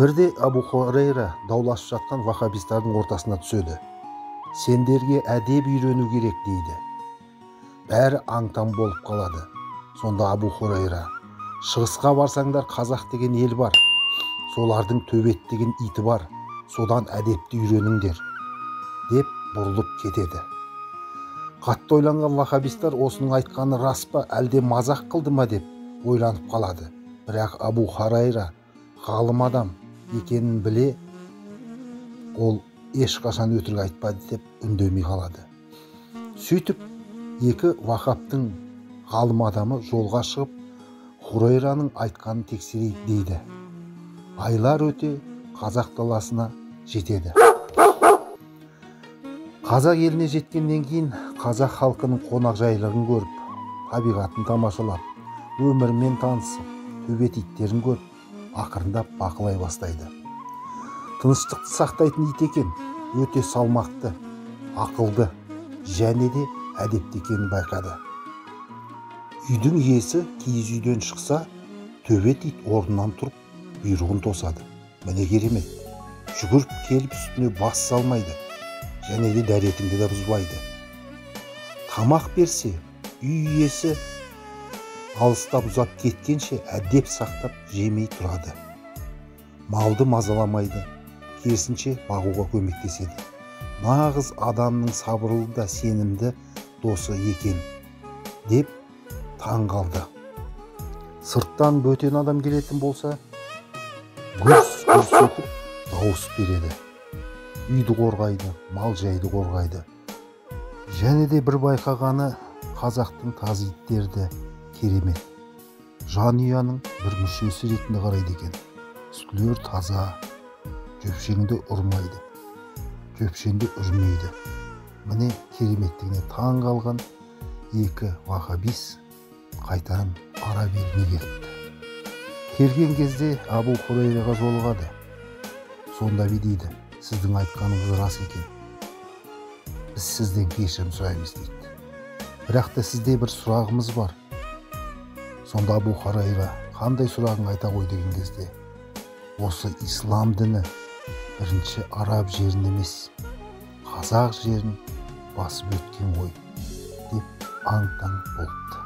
Бірде Абу Хурайра дауласып жатқан вахабистардың ортасына түседі. Сендерге әдеп үйрену керек дейді. Бәрі аң-таң болып қалады. Сонда Абу Хурайра: шығысқа барсаңдар қазақ деген ел бар. Солардың төбет деген иті бар. Содан әдепті үйреніңдер деп бұрылып кетеді. Қатты ойланған вахабистар осының айтқаны рас па, әлде мазақ қылды ма деп ойланып қалады. Бірақ Абу Хурайра ғалым адам екенін біле, ол ешқашан өтірік айтпады деп үндемей қалады. Сөйтіп, екі вахабтың ғалым адамы жолға шығып, Хурайраның айтқанын тексерейік дейді. Айлар өте қазақ даласына жетеді. Қазақ еліне жеткеннен кейін қазақ халқының қонақжайлығын көріп, табиғатын тамашалап, өмірмен танысып, төбет иттерін көріп, ақырындап бақылай бастайды. Тыныштықты сақтайтын ит екен, өте салмақты, ақылды, және де әдепті екенін байқады. Үйдің иесі киіз үйден шықса, төбет ит орнынан тұрып, бұйрығын тосады. Міне керемет, жүгіріп келіп үстіне бас салмайды, және де дәретіңді де бұзбайды. Тамақ берсе, үй иесі алыстап ұзап кеткенше әдеп сақтап жемей тұрады. Малды мазаламайды, керісінше бағуға көмектеседі. Нағыз адамның сабырлы да сенімді досы екен деп таң қалды. Сырттан бөтен адам келетін болса, гүрс-гүрс етіп дауыс береді. Үйді қорғайды, мал жайды қорғайды. Және де бір байқағаны, қазақтың тазы иттерді керемет. Жанұяның бір мүшесі ретінде қарайды екен. Үстілер таза, жөпшеңді ұрмайды, жөпшеңді үрмейді. Міне кереметтігіне таң қалған екі вахабис қайтадан араб еліне кетті. Келген кезде Абу Хурайраға жолығады. Сонда дейді: сіздің айтқаныңыз рас екен. Біз сізден кешірім сұраймыз дейді. Бірақ та сізде бір сұрағымыз бар. Сонда Абу Хурайра қандай сұрағын айта қой деген кезде: осы ислам діні бірінші араб жерін емес, қазақ жерін басып өткен ғой деп аң-таң болыпты.